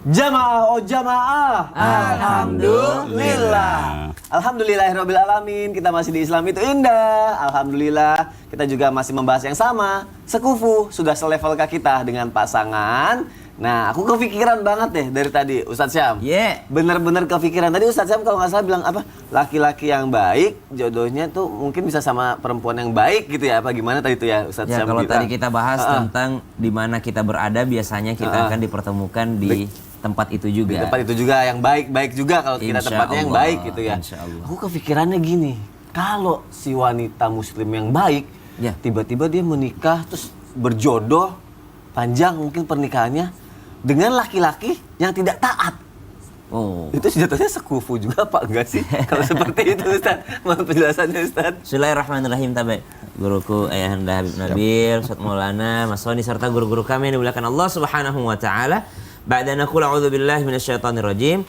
Jamaah oh jamaah. Alhamdulillah. Alhamdulillahirabbil alamin. Kita masih di Islam itu indah. Alhamdulillah. Kita juga masih membahas yang sama. Sekufu sudah selevel kita dengan pasangan. Nah, aku kepikiran banget deh dari tadi Ustadz Syam. Bener-bener kepikiran. Tadi Ustadz Syam kalau nggak salah bilang apa? Laki-laki yang baik jodohnya tuh mungkin bisa sama perempuan yang baik gitu ya? Apa gimana tadi itu ya Ustadz Syam? Kalau tadi kita bahas tentang di mana kita berada, biasanya kita akan dipertemukan di tempat itu juga. Di tempat itu juga yang baik-baik juga kalau kita tempatnya yang baik gitu ya. Aku kepikirannya gini, kalau si wanita muslim yang baik, tiba-tiba dia menikah terus berjodoh panjang mungkin pernikahannya dengan laki-laki yang tidak taat. Itu sejatinya sekufu juga Pak, enggak sih? Kalau seperti itu Ustaz, mohon penjelasannya Ustaz. Bismillahirrahmanirrahim. Guruku Ayahanda Habib Nabil, Ustaz Maulana, Mas Soni serta guru-guru kami yang dimuliakan Allah Subhanahu wa taala. Ba'da naqul a'udzu billahi minasyaitonir rajim.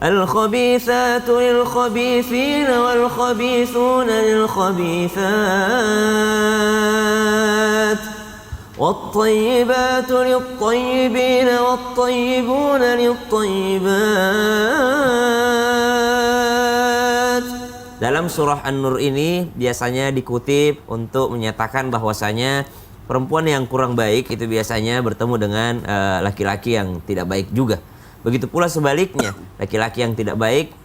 Al-khabithatu lil-khabithina wal-khabithuna lil-khabithat. والطيبات للطيبين والطيبون للطيبات. Dalam surah An-Nur ini biasanya dikutip untuk menyatakan bahwasanya perempuan yang kurang baik itu biasanya bertemu dengan laki-laki yang tidak baik juga. Begitu pula sebaliknya, laki-laki yang tidak baik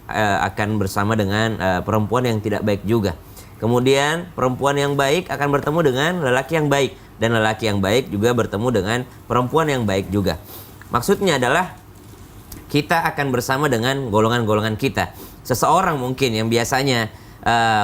akan bersama dengan perempuan yang tidak baik juga. Kemudian perempuan yang baik akan bertemu dengan lelaki yang baik, dan lelaki yang baik juga bertemu dengan perempuan yang baik juga. Maksudnya adalah kita akan bersama dengan golongan-golongan kita. Seseorang mungkin yang biasanya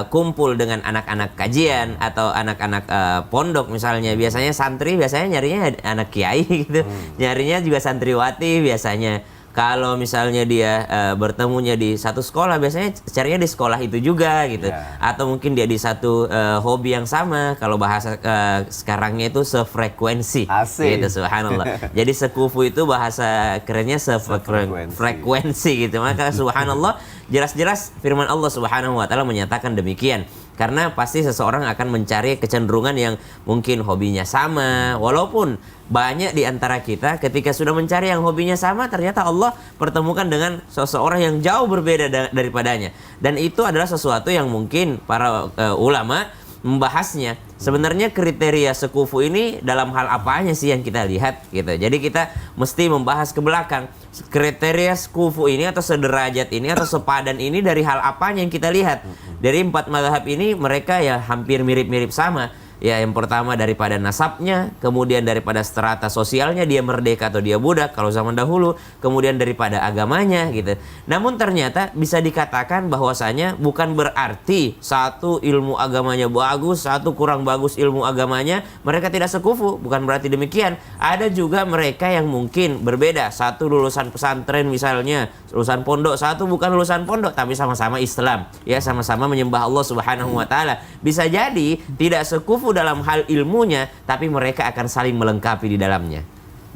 kumpul dengan anak-anak kajian atau anak-anak pondok misalnya, biasanya santri biasanya nyarinya anak kiai gitu, nyarinya juga santriwati biasanya. Kalau misalnya dia bertemunya di satu sekolah, biasanya carinya di sekolah itu juga gitu. Atau mungkin dia di satu hobi yang sama. Kalau bahasa sekarangnya itu sefrekuensi. Asik. Gitu, subhanallah. Jadi sekufu itu bahasa kerennya sefrekuensi gitu. Maka subhanallah, jelas-jelas firman Allah Subhanahu wa taala menyatakan demikian. Karena pasti seseorang akan mencari kecenderungan yang mungkin hobinya sama. Walaupun banyak di antara kita ketika sudah mencari yang hobinya sama, ternyata Allah pertemukan dengan seseorang yang jauh berbeda daripadanya. Dan itu adalah sesuatu yang mungkin para ulama membahasnya. Sebenarnya kriteria sekufu ini dalam hal apanya sih yang kita lihat gitu. Jadi kita mesti membahas ke belakang. Kriteria sekufu ini atau sederajat ini atau sepadan ini dari hal apanya yang kita lihat. Dari 4 mazhab ini mereka ya hampir mirip-mirip sama. Ya, yang pertama daripada nasabnya, kemudian daripada strata sosialnya, dia merdeka atau dia budak kalau zaman dahulu, kemudian daripada agamanya gitu. Namun ternyata bisa dikatakan bahwasanya bukan berarti satu ilmu agamanya bagus, satu kurang bagus ilmu agamanya, mereka tidak sekufu, bukan berarti demikian. Ada juga mereka yang mungkin berbeda, satu lulusan pesantren misalnya, lulusan pondok, satu bukan lulusan pondok tapi sama-sama Islam, ya sama-sama menyembah Allah Subhanahu wa taala. Bisa jadi tidak sekufu dalam hal ilmunya, tapi mereka akan saling melengkapi di dalamnya.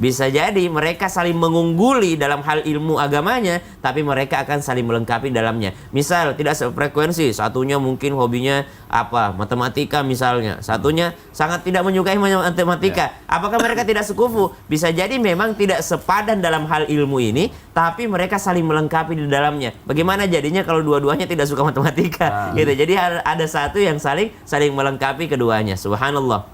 Bisa jadi mereka saling mengungguli dalam hal ilmu agamanya, tapi mereka akan saling melengkapi dalamnya. Misal tidak sefrekuensi, satunya mungkin hobinya apa, matematika misalnya, satunya sangat tidak menyukai matematika. Apakah mereka tidak sekufu? Bisa jadi memang tidak sepadan dalam hal ilmu ini, tapi mereka saling melengkapi di dalamnya. Bagaimana jadinya kalau dua-duanya tidak suka matematika? Gitu. Jadi ada satu yang saling melengkapi keduanya. Subhanallah.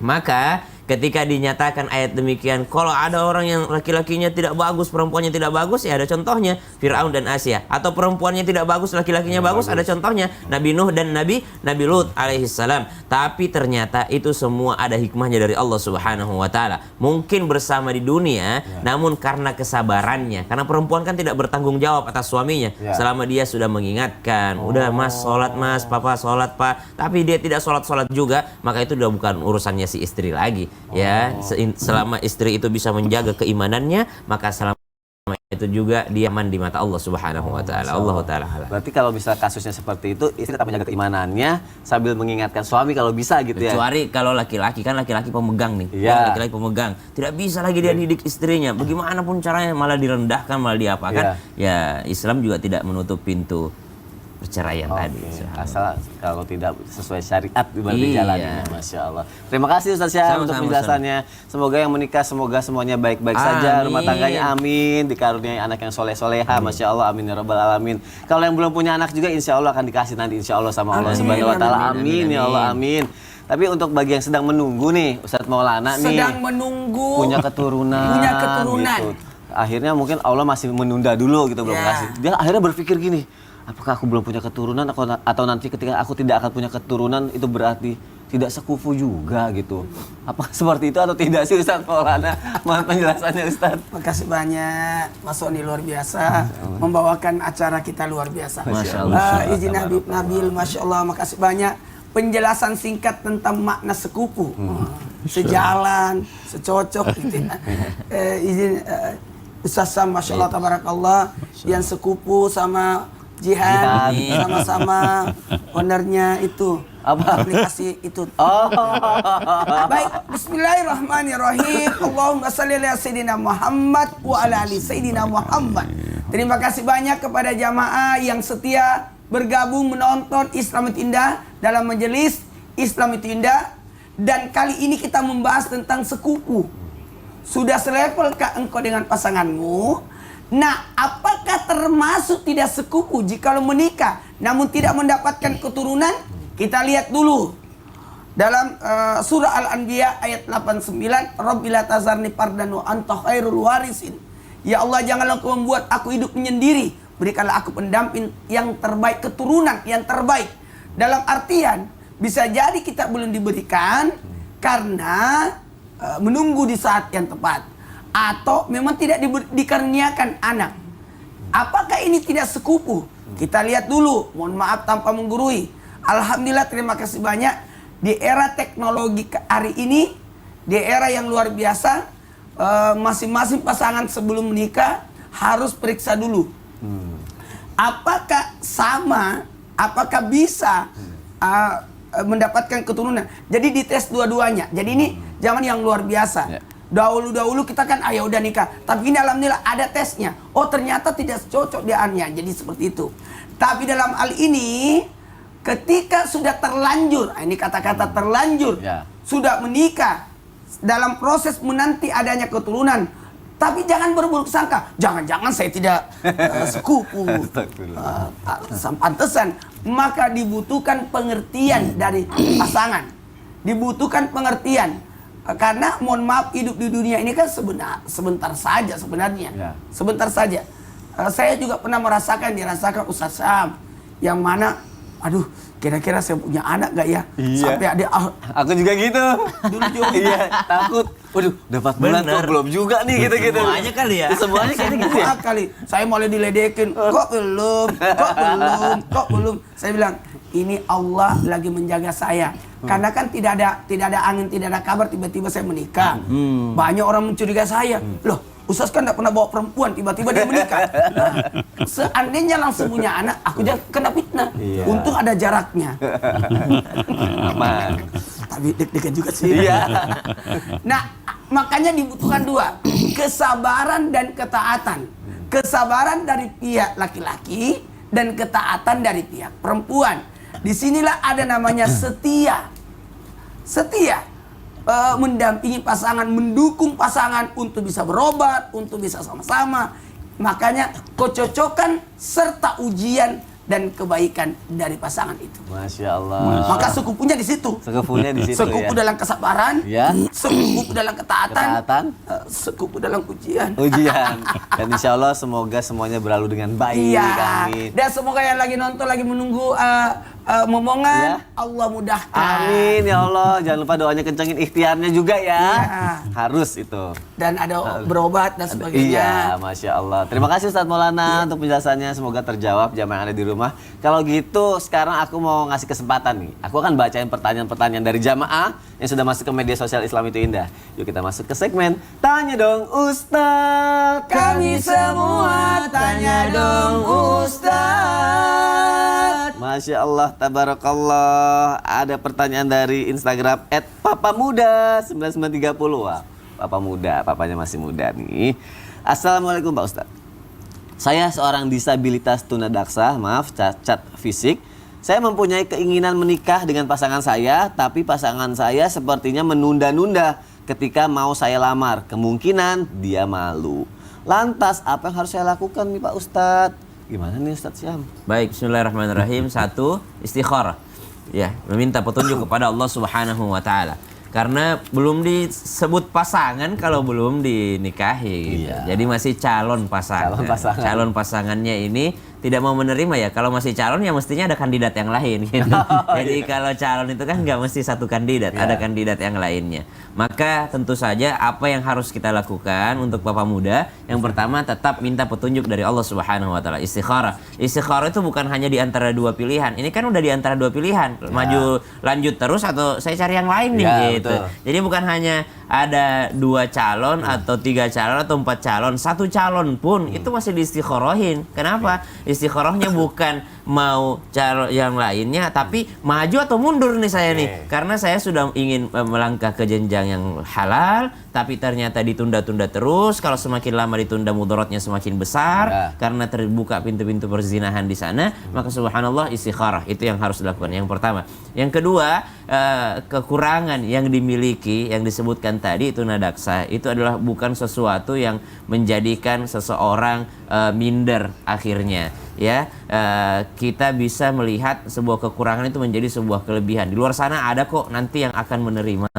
Maka ketika dinyatakan ayat demikian, kalau ada orang yang laki-lakinya tidak bagus, perempuannya tidak bagus, ya ada contohnya Fir'aun dan Asia. Atau perempuannya tidak bagus, laki-lakinya bagus, ada contohnya Nabi Nuh dan Nabi Lut alaihissalam. Tapi ternyata itu semua ada hikmahnya dari Allah Subhanahu wa taala. Mungkin bersama di dunia, namun karena kesabarannya. Karena perempuan kan tidak bertanggung jawab atas suaminya. Selama dia sudah mengingatkan, udah mas, sholat mas, papa sholat pak, tapi dia tidak sholat juga, maka itu udah bukan urusannya si istri lagi. Ya, selama istri itu bisa menjaga keimanannya, maka selama itu juga dia aman di mata Allah Subhanahu wa taala. Allah taala. Berarti kalau bisa kasusnya seperti itu, istri tetap menjaga keimanannya sambil mengingatkan suami kalau bisa gitu ya. Kecuali kalau laki-laki, kan laki-laki pemegang nih. Laki-laki pemegang. Tidak bisa lagi dia didik istrinya. Bagaimanapun caranya malah direndahkan, malah diapakan. Ya, Islam juga tidak menutup pintu perceraian tadi. Asal kalau tidak sesuai syariat berarti jalannya. Masya Allah. Terima kasih Ustaz Syah untuk penjelasannya. Semoga yang menikah semuanya baik-baik saja, rumah tangganya amin, dikaruniai anak yang soleh-soleha. Masya Allah, amin ya rabbal alamin. Kalau yang belum punya anak juga insya Allah akan dikasih nanti insya Allah sama Allah Subhanahu wa taala. Amin ya Allah, amin. Tapi untuk bagi yang sedang menunggu nih, Ustadz Maulana nih sedang menunggu punya keturunan. Gitu. Akhirnya mungkin Allah masih menunda dulu gitu, belum kasih. Dia akhirnya berpikir gini, apakah aku belum punya keturunan atau nanti ketika aku tidak akan punya keturunan itu berarti tidak sekufu juga gitu. Apakah seperti itu atau tidak sih Ustadz Maulana? Mohon penjelasannya Ustadz. Makasih banyak Mas Sony, luar biasa membawakan acara kita luar biasa. Masya Allah. Izin Habib Nabil, Masya Allah, makasih banyak. Penjelasan singkat tentang makna sekufu, sejalan, secocok gitu ya. Izin Ustaz Sam, Masya Allah, tabarakallah, yang sekufu sama Jihad, sama-sama ownernya itu aplikasi itu. Baik, bismillahirrahmanirrahim. Allahumma shalli ala sayyidina Muhammad wa ala ali sayyidina Muhammad. Terima kasih banyak kepada jamaah yang setia bergabung menonton Islam itu Indah dalam majelis Islam itu Indah. Dan kali ini kita membahas tentang sekufu. Sudah selevelkah engkau dengan pasanganmu? Nah, apakah termasuk tidak sekufu jika menikah namun tidak mendapatkan keturunan? Kita lihat dulu dalam surah Al-Anbiya ayat 89, Rabbila tazarni fardan wa anta khairul warisin. Ya Allah, janganlah Engkau membuat aku hidup menyendiri, berikanlah aku pendamping yang terbaik, keturunan yang terbaik. Dalam artian bisa jadi kita belum diberikan karena menunggu di saat yang tepat, atau memang tidak dikaruniakan anak. Apakah ini tidak sekufu? Kita lihat dulu, mohon maaf tanpa menggurui. Alhamdulillah, terima kasih banyak. Di era teknologi hari ini, di era yang luar biasa, masing-masing pasangan sebelum menikah harus periksa dulu. Apakah sama, apakah bisa mendapatkan keturunan. Jadi dites dua-duanya. Jadi ini zaman yang luar biasa. Dahulu-dahulu kita kan ayo udah nikah, tapi ini alhamdulillah ada tesnya. Oh, ternyata tidak cocok dianya. Jadi seperti itu. Tapi dalam hal ini ketika sudah terlanjur, ini kata-kata terlanjur, sudah menikah, dalam proses menanti adanya keturunan, tapi jangan berburuk sangka. Jangan-jangan saya tidak sekufu, pantesan. Maka dibutuhkan pengertian dari pasangan. Dibutuhkan pengertian. Karena mohon maaf, hidup di dunia ini kan sebentar saja sebenarnya. Sebentar saja. Saya juga pernah dirasakan Ustaz Sam, yang mana, aduh, kira-kira saya punya anak gak ya? Sampai ada aku juga gitu. Dulu juga. Iya, takut. Waduh, dapat bulan kok belum juga nih gitu-gitu. Semuanya kali ya. Semuanya kayaknya gitu ya. Kali. Saya mulai diledekin. Kok belum? Saya bilang, ini Allah lagi menjaga saya. Karena kan tidak ada angin, tidak ada kabar, tiba-tiba saya menikah. Banyak orang mencurigai saya. Loh, Ustaz kan tidak pernah bawa perempuan, tiba-tiba dia menikah. Nah, seandainya langsung punya anak, aku jangan kena fitnah. Untung ada jaraknya. Aman. Tapi deg-degan juga sih. Nah, makanya dibutuhkan dua, kesabaran dan ketaatan. Kesabaran dari pihak laki-laki dan ketaatan dari pihak perempuan. Disinilah ada namanya setia. Setia. Mendampingi pasangan, mendukung pasangan untuk bisa berobat, untuk bisa sama-sama. Makanya kecocokan serta ujian dan kebaikan dari pasangan itu. Masya Allah. Maka sekufunya di situ. Sekufunya di situ. Sekufu dalam kesabaran, sekufu dalam ketaatan, sekufu dalam ujian. Dan insya Allah semoga semuanya berlalu dengan baik. Amin. Dan semoga yang lagi nonton, lagi menunggu momongan, Allah mudahkan. Amin ya Allah. Jangan lupa doanya kencengin, ikhtiarnya juga ya. Harus itu. Dan ada berobat dan sebagainya. Iya, Masya Allah. Terima kasih Ustadz Maulana untuk penjelasannya. Semoga terjawab jamaah yang ada di rumah. Kalau gitu sekarang aku mau ngasih kesempatan nih. Aku akan bacain pertanyaan-pertanyaan dari jamaah yang sudah masuk ke media sosial Islam itu Indah. Yuk kita masuk ke segmen Tanya Dong Ustadz. Kami semua tanya dong Ustadz. Masya Allah, tabarakallah. Ada pertanyaan dari Instagram @papamuda9930. Wah, Papa muda, papanya masih muda nih. Assalamualaikum Pak Ustadz. Saya seorang disabilitas tunadaksa, maaf, cacat fisik. Saya mempunyai keinginan menikah dengan pasangan saya, tapi pasangan saya sepertinya menunda-nunda ketika mau saya lamar. Kemungkinan dia malu. Lantas, apa yang harus saya lakukan nih Pak Ustadz? Gimana nih Ustadz Syam? Baik, bismillahirrahmanirrahim. 1, istikharah. Ya, meminta petunjuk kepada Allah Subhanahu wa taala. Karena belum disebut pasangan kalau belum dinikahi gitu. Iya. Jadi masih calon pasangan. Calon pasangannya ini tidak mau menerima ya. Kalau masih calon ya mestinya ada kandidat yang lain gitu. Jadi kalau calon itu kan nggak mesti satu kandidat, ada kandidat yang lainnya. Maka tentu saja apa yang harus kita lakukan untuk Bapak muda, yang pertama tetap minta petunjuk dari Allah Subhanahu wa taala, istikharah. Istikharah itu bukan hanya di antara dua pilihan. Ini kan udah di antara dua pilihan. Maju lanjut terus atau saya cari yang lain nih gitu. Betul. Jadi bukan hanya ada 2 calon atau 3 calon atau 4 calon, 1 calon pun itu masih diistikharahin. Kenapa? Istikharahnya bukan mau calon yang lainnya, tapi maju atau mundur nih saya nih. Karena saya sudah ingin melangkah ke jenjang yang halal, tapi ternyata ditunda-tunda terus. Kalau semakin lama ditunda, mudaratnya semakin besar karena terbuka pintu-pintu perzinahan di sana. Maka subhanallah, istikharah itu yang harus dilakukan. Yang pertama. Yang kedua, kekurangan yang dimiliki yang disebutkan tadi itu nadaksa, itu adalah bukan sesuatu yang menjadikan seseorang minder akhirnya. Ya, kita bisa melihat sebuah kekurangan itu menjadi sebuah kelebihan. Di luar sana ada kok nanti yang akan menerima.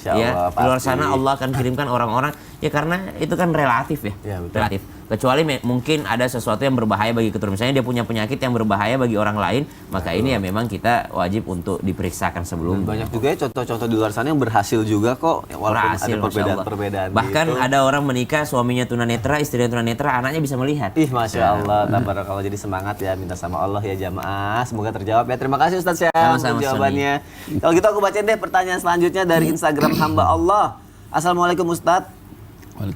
Ya, di luar sana Allah akan kirimkan orang-orang. Ya karena itu kan relatif ya, relatif. Kecuali mungkin ada sesuatu yang berbahaya bagi keturunan. Misalnya dia punya penyakit yang berbahaya bagi orang lain, maka ini ya memang kita wajib untuk diperiksakan sebelumnya. Banyak juga ya contoh-contoh di luar sana yang berhasil juga kok, walaupun berhasil, ada perbedaan-perbedaan. Bahkan gitu. ada orang menikah, suaminya tunanetra, istrinya tunanetra, anaknya bisa melihat. Ih, Masya Allah, tabarakallah. Jadi semangat ya, minta sama Allah ya jamaah. Semoga terjawab ya. Terima kasih Ustadz Syam untuk jawabannya. Kalau gitu aku bacain deh pertanyaan selanjutnya dari Instagram hamba Allah. Assalamualaikum Ustadz.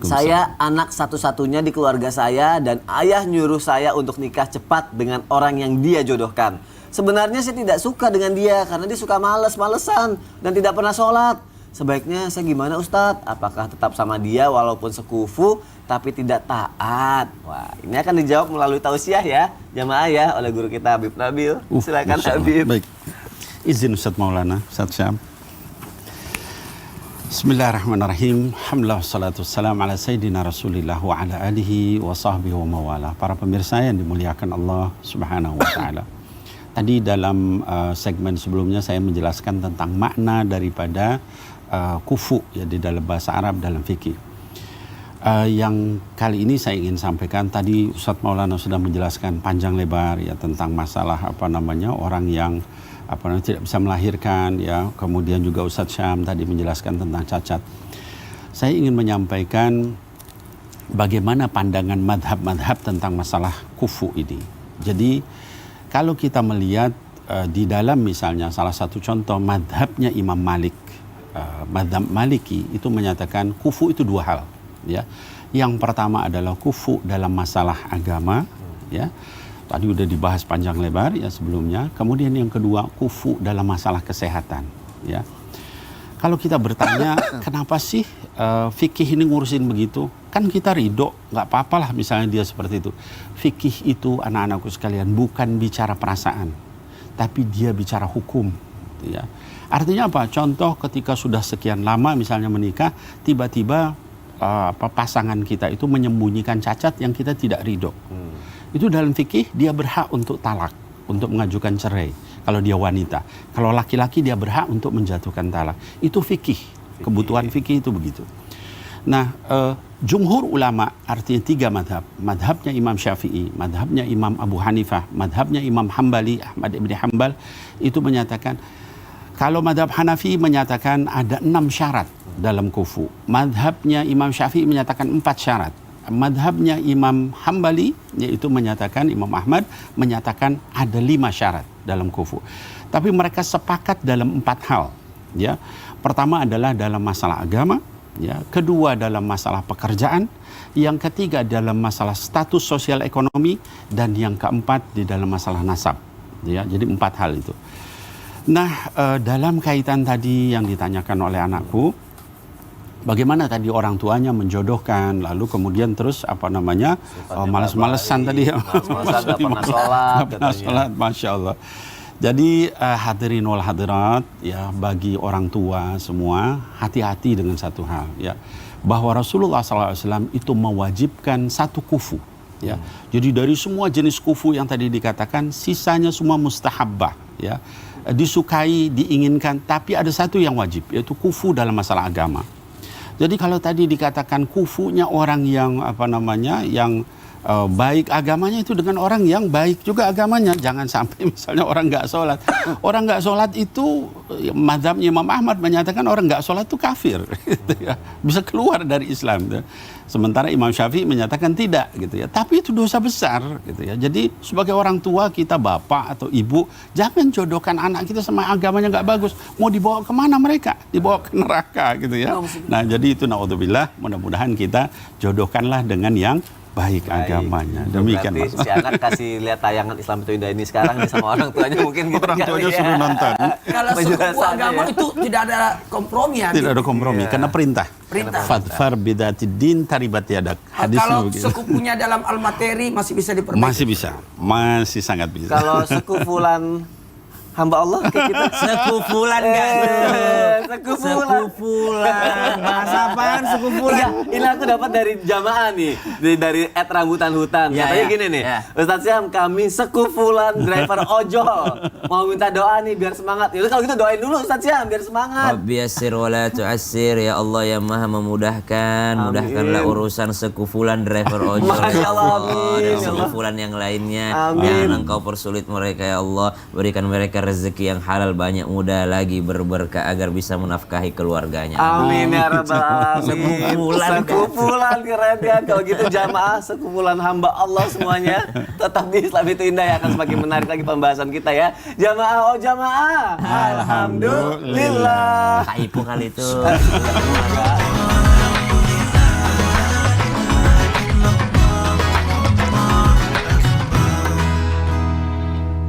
Saya anak satu-satunya di keluarga saya dan ayah nyuruh saya untuk nikah cepat dengan orang yang dia jodohkan. Sebenarnya saya tidak suka dengan dia karena dia suka males-malesan dan tidak pernah sholat. Sebaiknya saya gimana Ustadz? Apakah tetap sama dia walaupun sekufu tapi tidak taat? Wah, ini akan dijawab melalui tausiah ya, jamaah ya, oleh guru kita Habib Nabil. Silakan Habib. Baik, izin Ustadz Maulana, Ustadz Syam. Bismillahirrahmanirrahim. Alhamdulillah wassalatu wassalamu ala sayyidina Rasulillah wa ala alihi wa sahbihi wa mawala. Para pemirsa yang dimuliakan Allah Subhanahu wa taala. Tadi dalam segmen sebelumnya saya menjelaskan tentang makna daripada kufu ya di dalam bahasa Arab dalam fikih. Yang kali ini saya ingin sampaikan, tadi Ustadz Maulana sudah menjelaskan panjang lebar ya tentang masalah orang yang tidak bisa melahirkan ya. Kemudian juga Ustadz Syam tadi menjelaskan tentang cacat. Saya ingin menyampaikan bagaimana pandangan madhab-madhab tentang masalah kufu ini. Jadi kalau kita melihat di dalam misalnya salah satu contoh madhabnya Imam Malik, madhab Maliki itu menyatakan kufu itu 2 hal ya. Yang pertama adalah kufu dalam masalah agama ya. Tadi udah dibahas panjang lebar ya sebelumnya. Kemudian yang kedua, kufu dalam masalah kesehatan. Ya, kalau kita bertanya, kenapa sih fikih ini ngurusin begitu? Kan kita ridho, nggak apa-apalah misalnya dia seperti itu. Fikih itu anak-anakku sekalian bukan bicara perasaan, tapi dia bicara hukum. Ya, artinya apa? Contoh ketika sudah sekian lama misalnya menikah, tiba-tiba pasangan kita itu menyembunyikan cacat yang kita tidak ridho. Itu dalam fikih dia berhak untuk talak, untuk mengajukan cerai kalau dia wanita. Kalau laki-laki dia berhak untuk menjatuhkan talak. Itu fikih, kebutuhan fikih itu begitu. Nah, jumhur ulama artinya 3 madhab. Madhabnya Imam Syafi'i, madhabnya Imam Abu Hanifah, madhabnya Imam Hambali, Ahmad ibn Hanbal, itu menyatakan, kalau madhab Hanafi menyatakan ada 6 syarat dalam kufu. Madhabnya Imam Syafi'i menyatakan 4 syarat. Madhabnya Imam Hambali yaitu menyatakan, Imam Ahmad menyatakan ada 5 syarat dalam kufu. Tapi mereka sepakat dalam 4 hal ya. Pertama adalah dalam masalah agama ya, kedua dalam masalah pekerjaan, yang ketiga dalam masalah status sosial ekonomi, dan yang keempat di dalam masalah nasab ya. Jadi 4 hal itu. Nah, dalam kaitan tadi yang ditanyakan oleh anakku, bagaimana tadi orang tuanya menjodohkan, lalu kemudian terus malas-malesan tadi ya. Malas-malesan, nggak pernah sholat. Nggak pernah sholat, Masya Allah. Jadi hadirin wal hadirat ya, bagi orang tua semua hati-hati dengan satu hal ya, bahwa Rasulullah SAW itu mewajibkan satu kufu ya. Jadi dari semua jenis kufu yang tadi dikatakan, sisanya semua mustahabbah ya, disukai, diinginkan, tapi ada satu yang wajib, yaitu kufu dalam masalah agama. Jadi kalau tadi dikatakan kufunya orang yang yang baik agamanya itu dengan orang yang baik juga agamanya. Jangan sampai misalnya orang nggak sholat. Orang nggak sholat itu, mazhabnya Imam Ahmad menyatakan orang nggak sholat itu kafir, gitu ya. Bisa keluar dari Islam. Gitu. Sementara Imam Syafi'i menyatakan tidak, gitu ya. Tapi itu dosa besar, gitu ya. Jadi sebagai orang tua kita, bapak atau ibu, jangan jodohkan anak kita sama agamanya nggak bagus. Mau dibawa kemana mereka? Dibawa ke neraka, gitu ya. Nah jadi itu naudzubillah. Mudah-mudahan kita jodohkanlah dengan yang baik agamanya. Demikian Mas. Si anak kasih lihat tayangan Islam itu Indah ini sekarang nih sama orang tuanya, mungkin gitu. Orang tuanya suruh nonton. Kalau sekufu agama itu tidak ada kompromi ya. Tidak ada kompromi karena perintah. Fadfar bidatid din taribat yadak. Hadisnya kalau begitu. sekufunya dalam al-materi masih bisa diperbaiki. Masih bisa. Masih sangat bisa. Kalau sekufulan hamba Allah kayak kita. Sekufulan enggak tuh? Sekufulan. Bahasa apaan sekufulan? Ini aku dapat dari jamaah nih, dari @rambutan hutan. Katanya gini nih, Ustadz Syam, kami sekufulan driver ojol, mau minta doa nih biar semangat. Ya kalau gitu doain dulu Ustadz Syam biar semangat. Rabbi yassir wa la tu'assir, ya Allah yang Maha memudahkan. Mudahkanlah urusan sekufulan driver ojol. Masya Allah, dan sekufulan yang lainnya. Amin. Jangan Engkau persulit mereka ya Allah. Berikan mereka rezeki yang halal banyak, mudah lagi, berberkah agar bisa menafkahi keluarganya. Amin ya rabbal alamin. Sekufulan keren ya. Kalau gitu jamaah sekufulan hamba Allah semuanya. Tetap di Islam itu Indah ya, akan semakin menarik lagi pembahasan kita ya. Jamaah, oh jamaah. Alhamdulillah. Kaipu kali itu.